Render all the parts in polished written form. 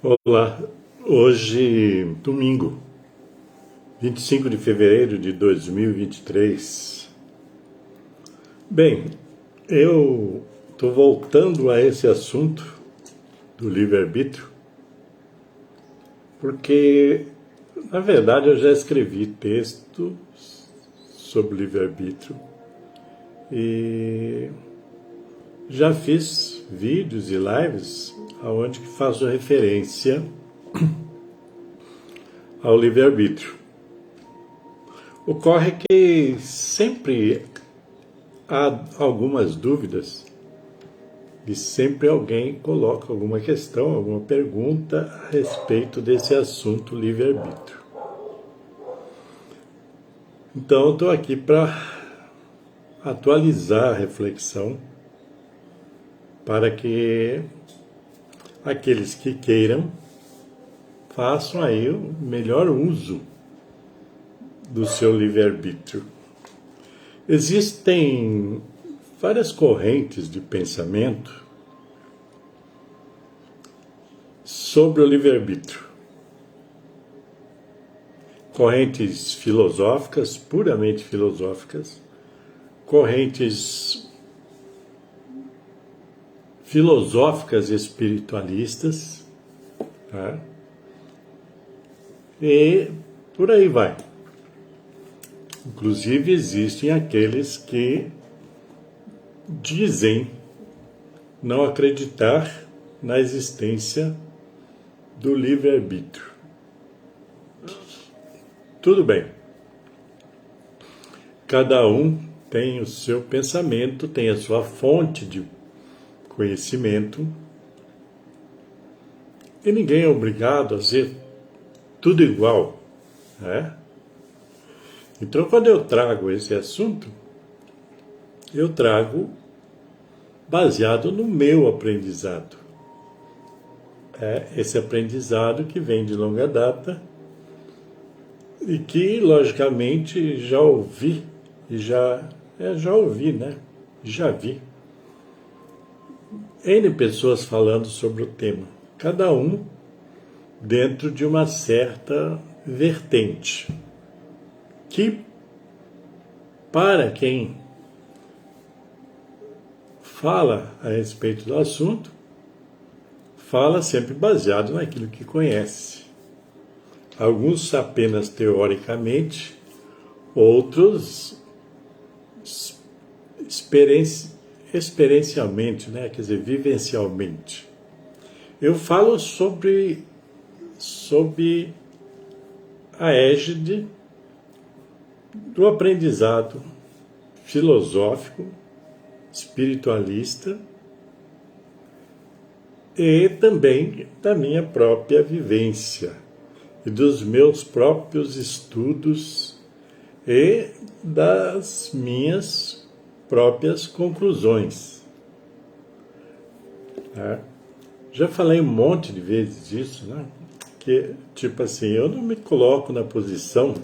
Olá, hoje, domingo, 25 de fevereiro de 2023. Bem, eu estou voltando a esse assunto do livre-arbítrio, porque, na verdade, eu já escrevi texto sobre livre-arbítrio e já fiz vídeos e lives onde faço referência ao livre-arbítrio. Ocorre que sempre há algumas dúvidas e sempre alguém coloca alguma questão, alguma pergunta a respeito desse assunto livre-arbítrio. Então, eu estou aqui para atualizar a reflexão para que aqueles que queiram façam aí o melhor uso do seu livre-arbítrio. Existem várias correntes de pensamento sobre o livre-arbítrio. Correntes filosóficas, puramente filosóficas, correntes filosóficas espiritualistas, tá? E por aí vai. Inclusive existem aqueles que dizem não acreditar na existência do livre-arbítrio. Tudo bem. Cada um tem o seu pensamento, tem a sua fonte de conhecimento, e ninguém é obrigado a ser tudo igual, né? Então, quando eu trago esse assunto, eu trago baseado no meu aprendizado. Esse aprendizado que vem de longa data e que, logicamente, já ouvi e já ouvi, né? Já vi N pessoas falando sobre o tema, cada um dentro de uma certa vertente, que para quem fala a respeito do assunto, fala sempre baseado naquilo que conhece. Alguns apenas teoricamente, outros experiencialmente, né? Quer dizer, vivencialmente. Eu falo sob a égide do aprendizado filosófico, espiritualista e também da minha própria vivência e dos meus próprios estudos e das minhas próprias conclusões. Já falei um monte de vezes disso, né? Que, tipo assim, eu não me coloco na posição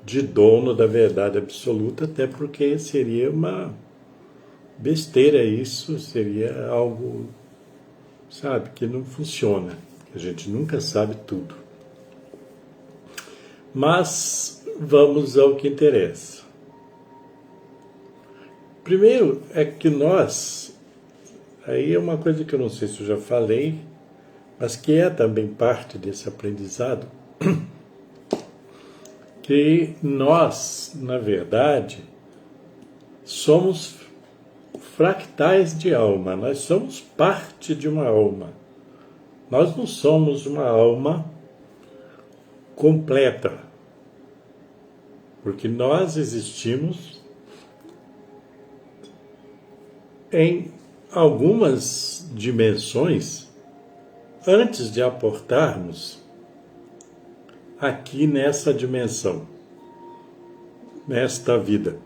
de dono da verdade absoluta, até porque seria uma besteira isso, seria algo, sabe, que não funciona. A gente nunca sabe tudo. Mas vamos ao que interessa. Primeiro é que nós, aí é uma coisa que eu não sei se eu já falei, mas que é também parte desse aprendizado, que nós, na verdade, somos fractais de alma, nós somos parte de uma alma. Nós não somos uma alma completa, porque nós existimos em algumas dimensões antes de aportarmos aqui nessa dimensão, nesta vida.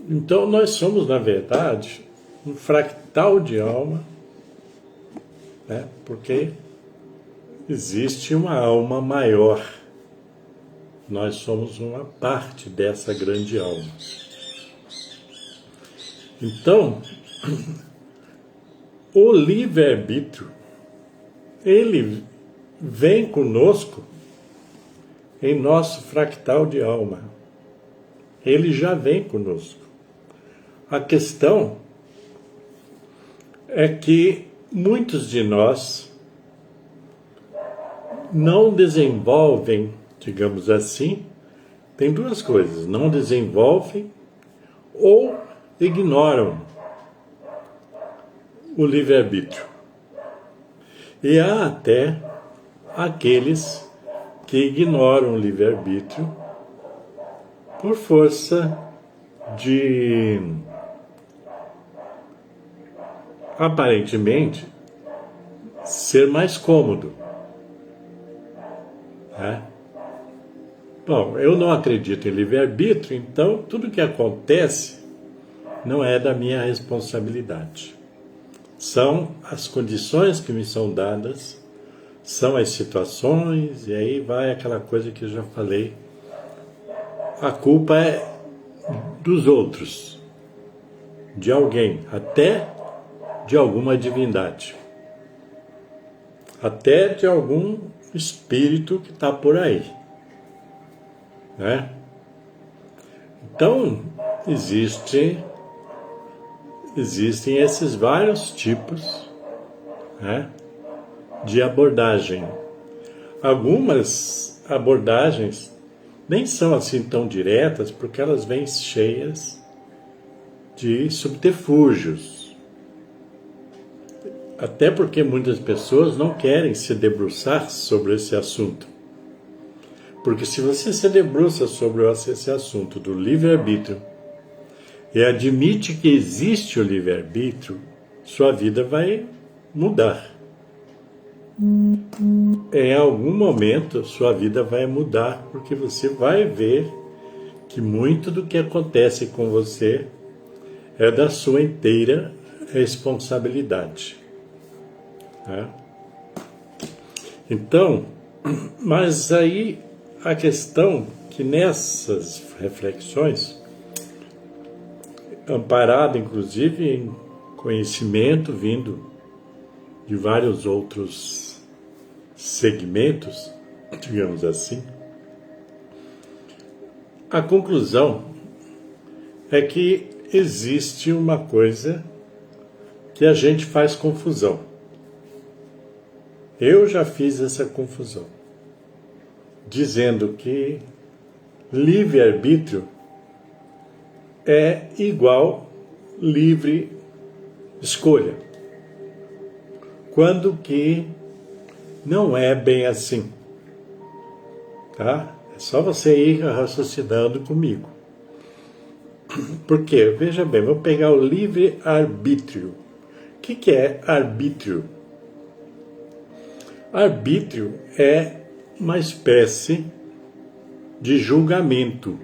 Então nós somos, na verdade, um fractal de alma, né? Porque existe uma alma maior. Nós somos uma parte dessa grande alma. Então, o livre-arbítrio ele vem conosco em nosso fractal de alma. Ele já vem conosco. A questão é que muitos de nós não desenvolvem, digamos assim, tem duas coisas: não desenvolvem ou ignoram o livre-arbítrio. E há até aqueles que ignoram o livre-arbítrio por força de, aparentemente, ser mais cômodo. Né? Bom, eu não acredito em livre-arbítrio, então tudo que acontece não é da minha responsabilidade. São as condições que me são dadas, são as situações, e aí vai aquela coisa que eu já falei. A culpa é dos outros, de alguém, até de alguma divindade, até de algum espírito que está por aí. Né? Então, existem esses vários tipos, né, de abordagem. Algumas abordagens nem são assim tão diretas, porque elas vêm cheias de subterfúgios. Até porque muitas pessoas não querem se debruçar sobre esse assunto. Porque se você se debruça sobre esse assunto do livre-arbítrio e admite que existe o livre-arbítrio, sua vida vai mudar. Em algum momento, sua vida vai mudar, porque você vai ver que muito do que acontece com você é da sua inteira responsabilidade. Né? Então, mas aí a questão que nessas reflexões, amparado inclusive em conhecimento vindo de vários outros segmentos, digamos assim, a conclusão é que existe uma coisa que a gente faz confusão. Eu já fiz essa confusão, dizendo que livre-arbítrio é igual livre escolha, quando que não é bem assim, tá? É só você ir raciocinando comigo. Por quê? Veja bem, vou pegar o livre-arbítrio. O que é arbítrio? Arbítrio é uma espécie de julgamento.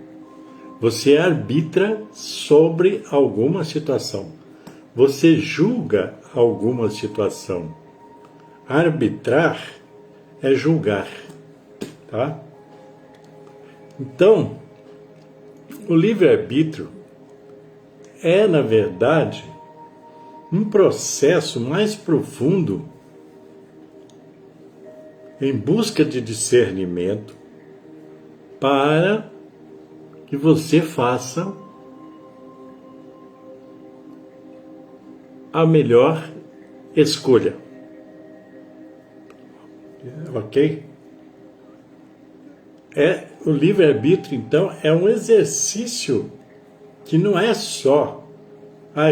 Você arbitra sobre alguma situação. Você julga alguma situação. Arbitrar é julgar, tá? Então, o livre-arbítrio é, na verdade, um processo mais profundo em busca de discernimento para que você faça a melhor escolha. Ok? O livre-arbítrio, então, é um exercício que não é só,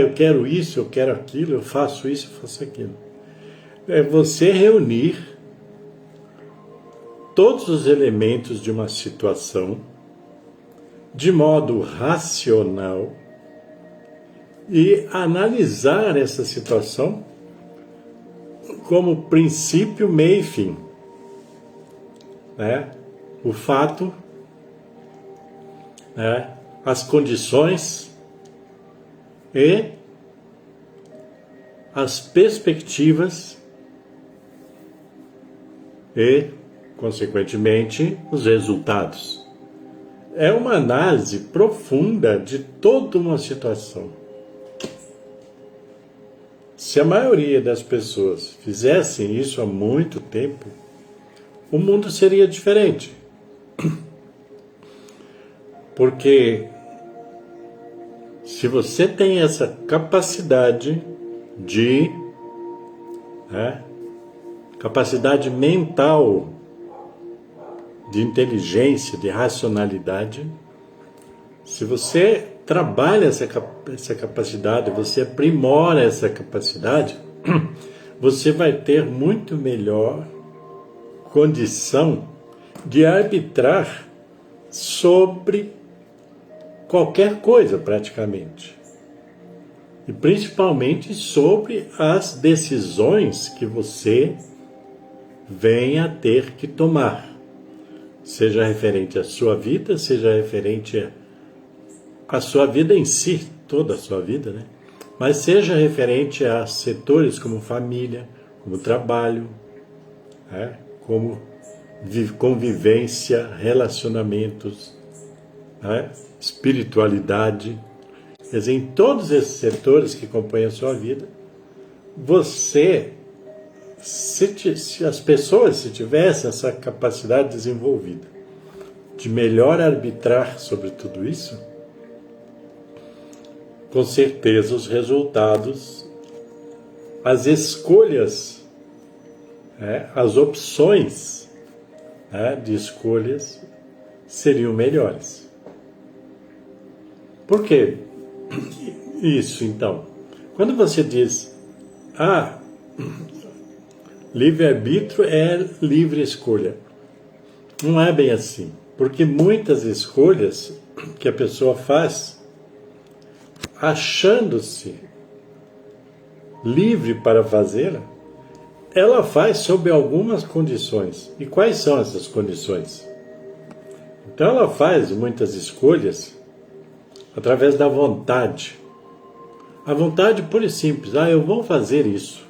eu quero isso, eu quero aquilo, eu faço isso, eu faço aquilo. É você reunir todos os elementos de uma situação de modo racional e analisar essa situação como princípio, meio e fim. Né? O fato, né? As condições e as perspectivas e, consequentemente, os resultados. É uma análise profunda de toda uma situação. se a maioria das pessoas fizessem isso há muito tempo, o mundo seria diferente. Porque se você tem essa capacidade capacidade mental, de inteligência, de racionalidade, se você trabalha essa capacidade, você aprimora essa capacidade, você vai ter muito melhor condição de arbitrar sobre qualquer coisa, praticamente. E principalmente sobre as decisões que você venha a ter que tomar. Seja referente à sua vida, seja referente à sua vida em si, toda a sua vida, né? Mas seja referente a setores como família, como trabalho, como convivência, relacionamentos, espiritualidade. Quer dizer, em todos esses setores que compõem a sua vida, se as pessoas tivessem essa capacidade desenvolvida de melhor arbitrar sobre tudo isso, com certeza os resultados, as escolhas, as opções de escolhas seriam melhores. Por que isso, então? Quando você diz, livre-arbítrio é livre escolha. Não é bem assim, porque muitas escolhas que a pessoa faz, achando-se livre para fazê-la, ela faz sob algumas condições. E quais são essas condições? Então ela faz muitas escolhas através da vontade. A vontade pura e simples. Eu vou fazer isso.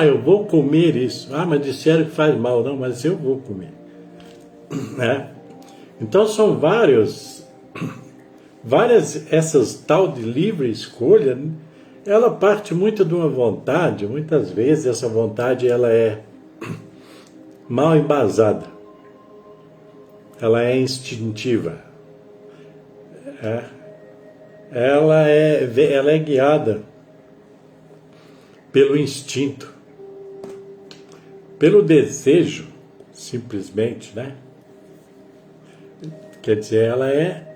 Eu vou comer isso. Mas disseram que faz mal. Não, mas eu vou comer. Então são várias essas tal de livre escolha, ela parte muito de uma vontade. Muitas vezes essa vontade ela é mal embasada. Ela é instintiva. Ela é guiada pelo instinto, pelo desejo, simplesmente, Quer dizer, ela é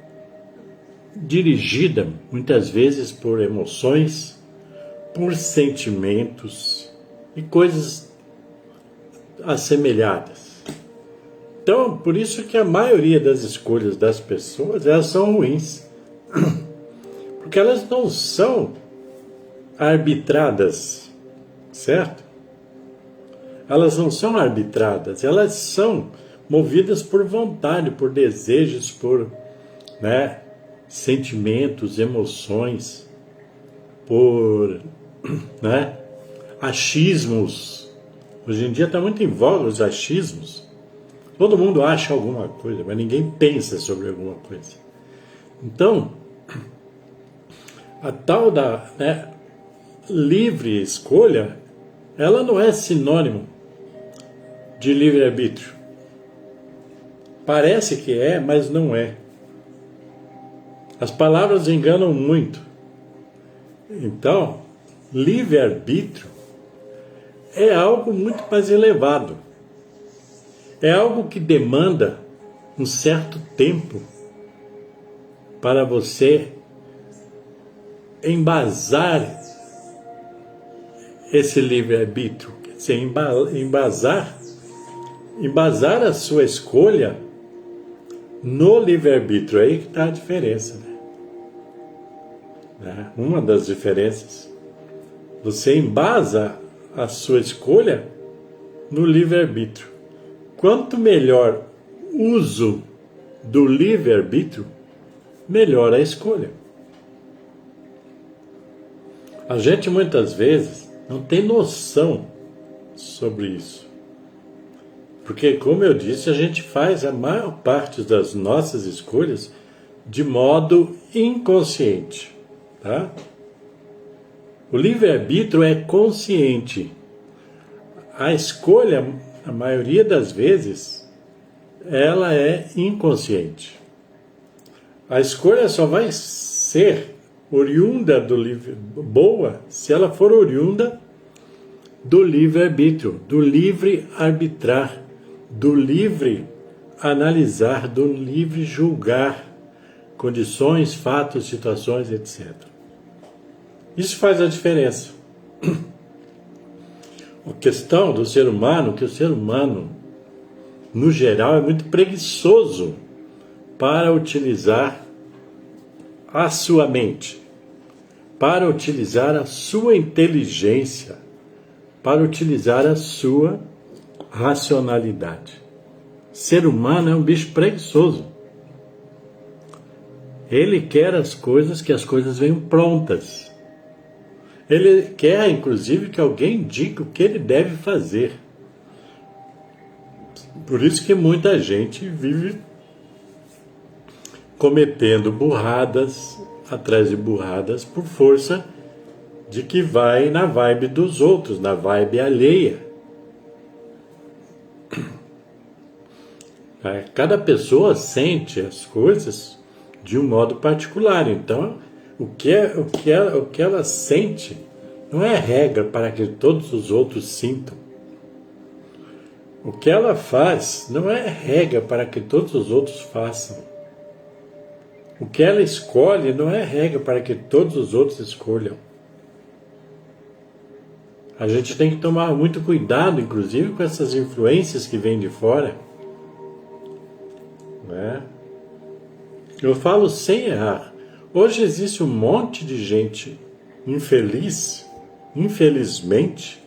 dirigida muitas vezes por emoções, por sentimentos e coisas assemelhadas. Então, por isso que a maioria das escolhas das pessoas, elas são ruins. Porque elas não são arbitradas, certo? Elas não são arbitradas, elas são movidas por vontade, por desejos, por sentimentos, emoções, por achismos. Hoje em dia está muito em voga os achismos. Todo mundo acha alguma coisa, mas ninguém pensa sobre alguma coisa. Então, a tal da livre escolha, ela não é sinônimo de livre-arbítrio. Parece que é, mas não é. As palavras enganam muito. Então, livre-arbítrio é algo muito mais elevado. É algo que demanda um certo tempo para você embasar esse livre-arbítrio, quer dizer, embasar a sua escolha no livre-arbítrio. Aí que está a diferença, Uma das diferenças. Você embasa a sua escolha no livre-arbítrio. Quanto melhor uso do livre-arbítrio, melhor a escolha. A gente muitas vezes não tem noção sobre isso. Porque, como eu disse, a gente faz a maior parte das nossas escolhas de modo inconsciente, O livre-arbítrio é consciente. A escolha, a maioria das vezes, ela é inconsciente. A escolha só vai ser oriunda do livre, boa se ela for oriunda do livre-arbítrio, do livre arbitrar, do livre analisar, do livre julgar condições, fatos, situações, etc. Isso faz a diferença. A questão do ser humano, que o ser humano, no geral, é muito preguiçoso para utilizar a sua mente, para utilizar a sua inteligência, para utilizar a sua racionalidade. Ser humano é um bicho preguiçoso. Ele quer as coisas, que as coisas venham prontas. Ele quer, inclusive, que alguém diga o que ele deve fazer. Por isso que muita gente vive cometendo burradas atrás de burradas por força de que vai na vibe dos outros, na vibe alheia. Cada pessoa sente as coisas de um modo particular. Então, o que ela sente não é regra para que todos os outros sintam. O que ela faz não é regra para que todos os outros façam. O que ela escolhe não é regra para que todos os outros escolham. A gente tem que tomar muito cuidado, inclusive, com essas influências que vêm de fora. Né? Eu falo sem errar. Hoje existe um monte de gente infeliz, infelizmente,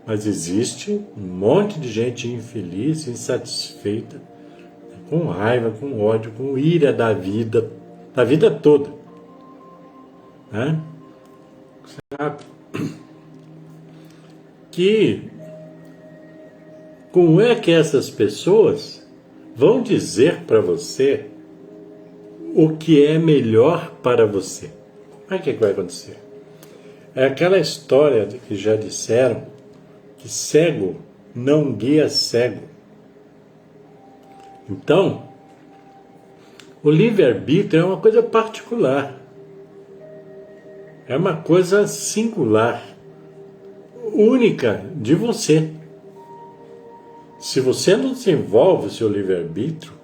mas existe um monte de gente infeliz, insatisfeita, com raiva, com ódio, com ira da vida toda. Né? Sabe? Como é que essas pessoas vão dizer para você o que é melhor para você? Como é que vai acontecer? É aquela história que já disseram que cego não guia cego. Então, o livre-arbítrio é uma coisa particular. É uma coisa singular, única de você. Se você não desenvolve o seu livre-arbítrio,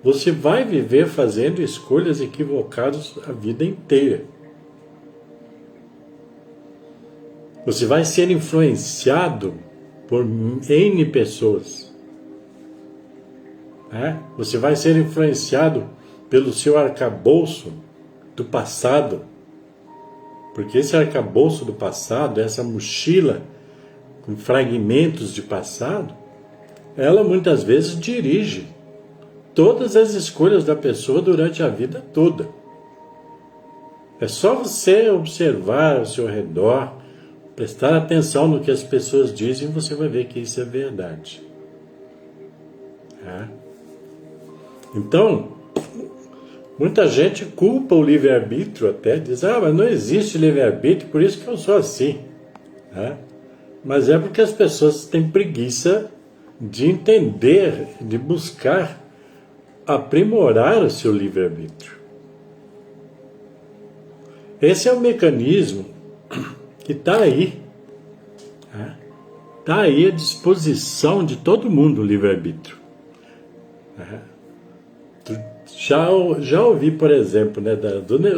você vai viver fazendo escolhas equivocadas a vida inteira. Você vai ser influenciado por N pessoas. Você vai ser influenciado pelo seu arcabouço do passado. Porque esse arcabouço do passado, essa mochila com fragmentos de passado, ela muitas vezes dirige todas as escolhas da pessoa durante a vida toda. É só você observar ao seu redor, prestar atenção no que as pessoas dizem e você vai ver que isso é verdade. Então, muita gente culpa o livre-arbítrio até, diz, mas não existe livre-arbítrio, por isso que eu sou assim. Mas é porque as pessoas têm preguiça de entender, de buscar aprimorar o seu livre-arbítrio. Esse é o mecanismo que está aí. Está aí à disposição de todo mundo o livre-arbítrio. Já ouvi, por exemplo,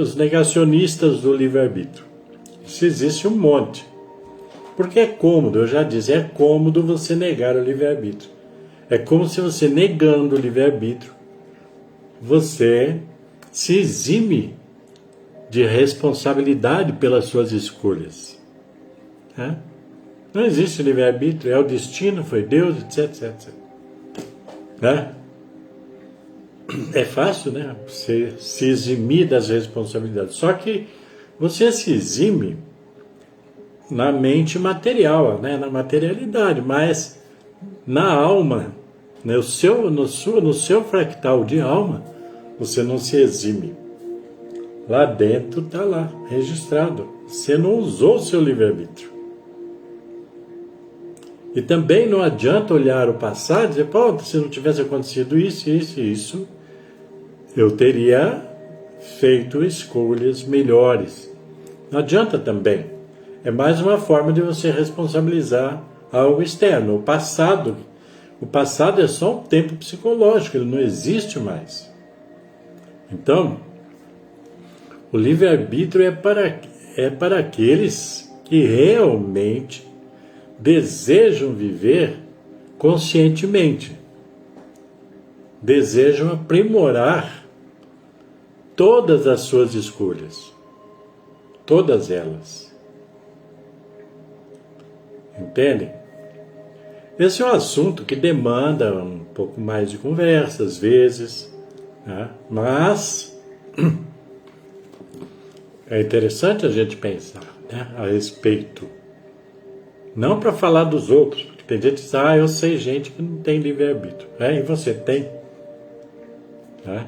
os negacionistas do livre-arbítrio. Isso existe um monte. Porque é cômodo, eu já disse, é cômodo você negar o livre-arbítrio. É como se você, negando o livre-arbítrio, você se exime de responsabilidade pelas suas escolhas. Não existe livre-arbítrio, é o destino, foi Deus, etc, etc. É fácil, né? Você se eximir das responsabilidades. Só que você se exime na mente material, na materialidade, mas na alma, no seu fractal de alma, você não se exime. Lá dentro está lá, registrado. Você não usou o seu livre-arbítrio. E também não adianta olhar o passado e dizer, pô, se não tivesse acontecido isso, isso e isso, eu teria feito escolhas melhores. Não adianta também. É mais uma forma de você responsabilizar algo externo. O passado é só um tempo psicológico, ele não existe mais. Então, o livre-arbítrio é para aqueles que realmente desejam viver conscientemente, desejam aprimorar todas as suas escolhas, todas elas. Entendem? Esse é um assunto que demanda um pouco mais de conversa, às vezes, né? Mas é interessante a gente pensar, né, a respeito. Não para falar dos outros, porque tem gente que diz, eu sei gente que não tem livre-arbítrio. E você tem? Né?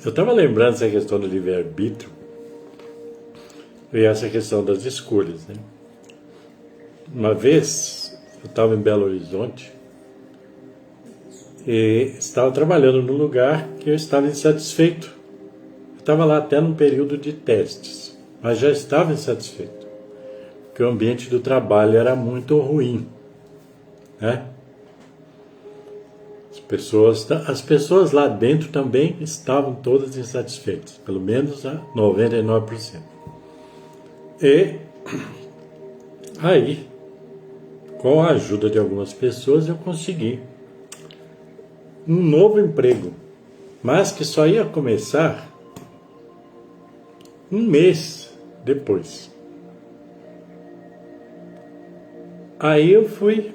Eu estava lembrando essa questão do livre-arbítrio e essa questão das escolhas, né? Uma vez, eu estava em Belo Horizonte e estava trabalhando num lugar que eu estava insatisfeito. Eu estava lá até num período de testes, mas já estava insatisfeito, porque o ambiente do trabalho era muito ruim, né? As pessoas lá dentro também estavam todas insatisfeitas, pelo menos a 99%. E aí, com a ajuda de algumas pessoas, eu consegui um novo emprego, mas que só ia começar um mês depois. Aí eu fui,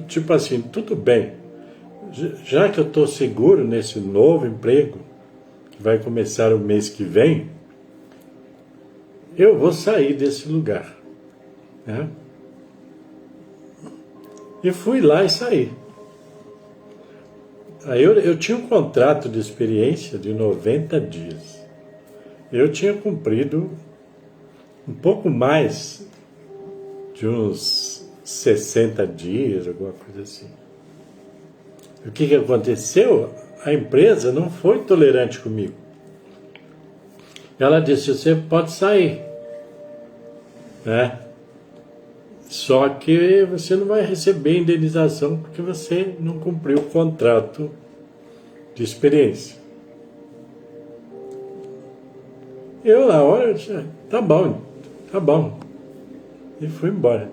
tipo assim, tudo bem, já que eu estou seguro nesse novo emprego, que vai começar o mês que vem, eu vou sair desse lugar, né? E fui lá e saí. Aí eu tinha um contrato de experiência de 90 dias. Eu tinha cumprido um pouco mais de uns 60 dias, alguma coisa assim. O que aconteceu? A empresa não foi tolerante comigo. Ela disse, você pode sair, né? Só que você não vai receber indenização porque você não cumpriu o contrato de experiência. Eu na hora disse, tá bom. E fui embora.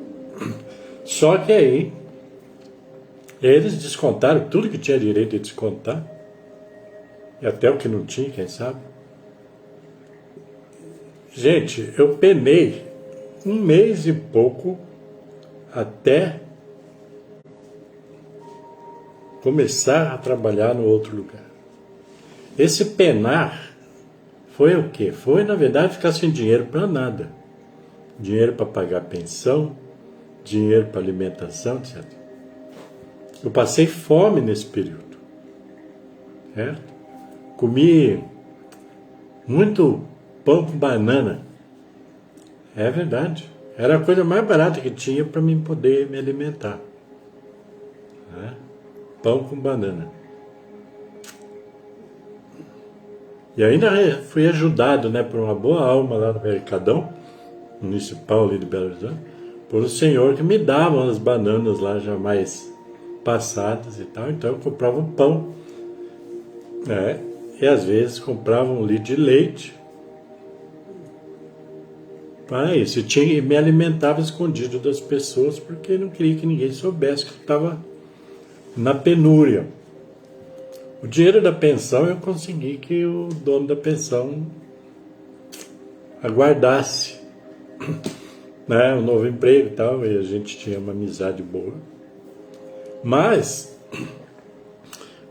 Só que aí, eles descontaram tudo que tinha direito de descontar, e até o que não tinha, quem sabe. Gente, eu penei um mês e pouco até começar a trabalhar no outro lugar. Esse penar foi o quê? Foi, na verdade, ficar sem dinheiro para nada. Dinheiro para pagar pensão, dinheiro para alimentação, etc. Eu passei fome nesse período. Certo? Comi muito pão com banana. É verdade. Era a coisa mais barata que tinha para mim poder me alimentar. Né? Pão com banana. E ainda fui ajudado, né, por uma boa alma lá no Mercadão Municipal ali de Belo Horizonte, por um senhor que me dava as bananas lá já mais passadas e tal. Então eu comprava um pão, né, e às vezes comprava um litro de leite. Para isso, e me alimentava escondido das pessoas, porque não queria que ninguém soubesse que eu estava na penúria. O dinheiro da pensão eu consegui que o dono da pensão aguardasse, né, um novo emprego e tal, e a gente tinha uma amizade boa. Mas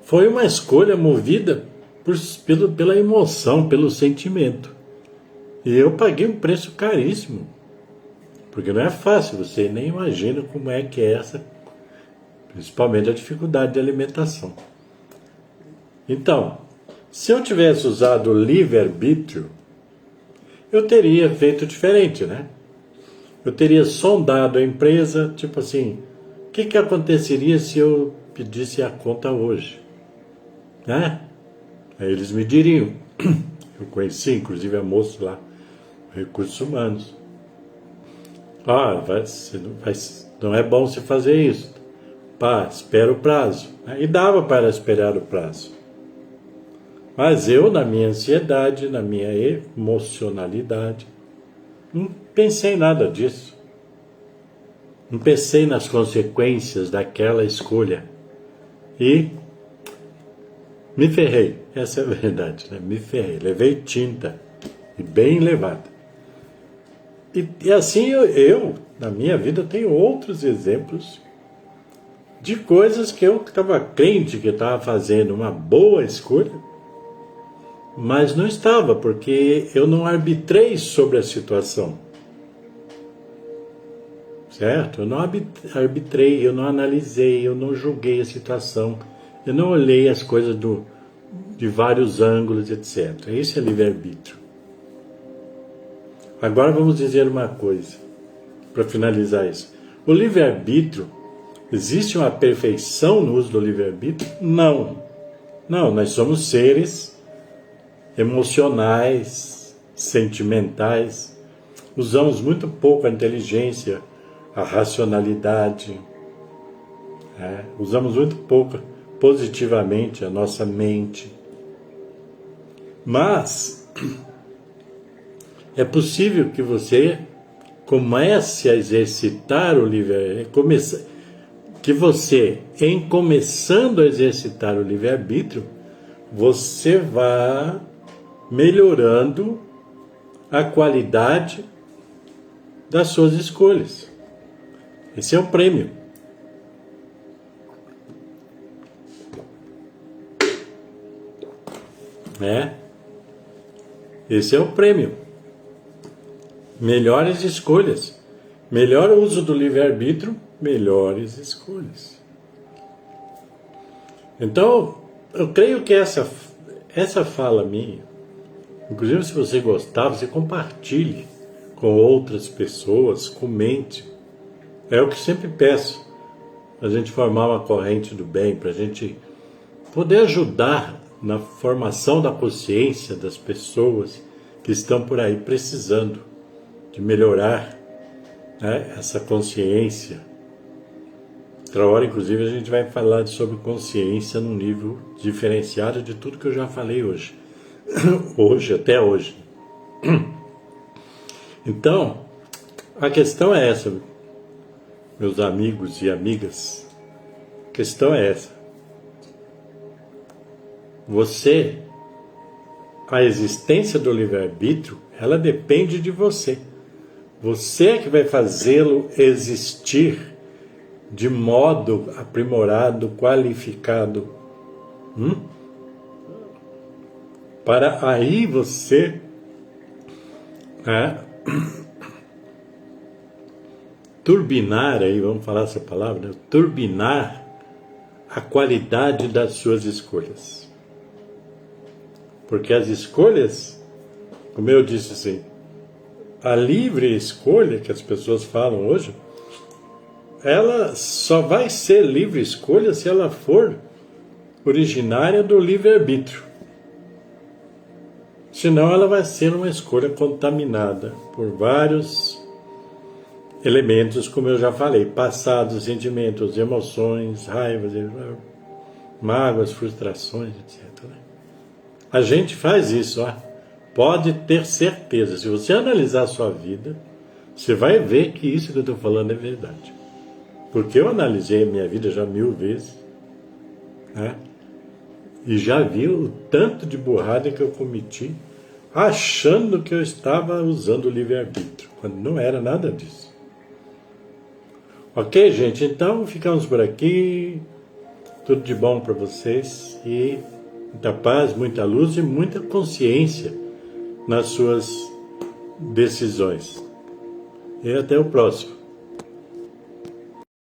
foi uma escolha movida pela emoção, pelo sentimento. E eu paguei um preço caríssimo, porque não é fácil, você nem imagina como é que é essa, principalmente a dificuldade de alimentação. Então, Se eu tivesse usado o livre-arbítrio, eu teria feito diferente, né? Eu teria sondado a empresa, tipo assim, o que aconteceria se eu pedisse a conta hoje? Né? Aí eles me diriam. Eu conheci, inclusive, a moça lá, Recursos Humanos. Não é bom se fazer isso. Pá, espera o prazo. E dava para esperar o prazo. Mas eu, na minha ansiedade, na minha emocionalidade, não pensei em nada disso. Não pensei nas consequências daquela escolha. E me ferrei. Essa é a verdade, né? Me ferrei. Levei tinta. E bem levada. E assim eu, na minha vida, tenho outros exemplos de coisas que eu estava crente que estava fazendo uma boa escolha, mas não estava, porque eu não arbitrei sobre a situação. Certo? Eu não arbitrei, eu não analisei, eu não julguei a situação, eu não olhei as coisas de vários ângulos, etc. Esse é livre-arbítrio. Agora vamos dizer uma coisa, para finalizar isso. O livre-arbítrio, existe uma perfeição no uso do livre-arbítrio? Não. Não, nós somos seres emocionais, sentimentais, usamos muito pouco a inteligência, a racionalidade, usamos muito pouco positivamente a nossa mente. Mas é possível que você comece a exercitar o livre-arbítrio, que você, em começando a exercitar o livre-arbítrio, você vá melhorando a qualidade das suas escolhas. Esse é o prêmio. Esse é o prêmio. Melhores escolhas. Melhor uso do livre-arbítrio, melhores escolhas. Então, eu creio que essa fala minha, inclusive se você gostar, você compartilhe com outras pessoas, comente. É o que sempre peço, a gente formar uma corrente do bem, para a gente poder ajudar na formação da consciência das pessoas que estão por aí precisando de melhorar, essa consciência. Outra hora, inclusive, a gente vai falar sobre consciência num nível diferenciado de tudo que eu já falei hoje. Até hoje. Então, a questão é essa, meus amigos e amigas. A questão é essa. A existência do livre-arbítrio, ela depende de você. Você é que vai fazê-lo existir de modo aprimorado, qualificado. Para aí você turbinar, aí vamos falar essa palavra, né? Turbinar a qualidade das suas escolhas. Porque as escolhas, como eu disse assim, a livre escolha que as pessoas falam hoje, ela só vai ser livre escolha se ela for originária do livre-arbítrio. Senão ela vai ser uma escolha contaminada por vários elementos, como eu já falei, passados, sentimentos, emoções, raivas, mágoas, frustrações, etc. A gente faz isso, pode ter certeza. Se você analisar a sua vida, você vai ver que isso que eu estou falando é verdade. Porque eu analisei a minha vida já 1000 vezes, e já vi o tanto de burrada que eu cometi, achando que eu estava usando o livre-arbítrio, quando não era nada disso. Ok, gente? Então, ficamos por aqui. Tudo de bom para vocês e muita paz, muita luz e muita consciência nas suas decisões. E até o próximo.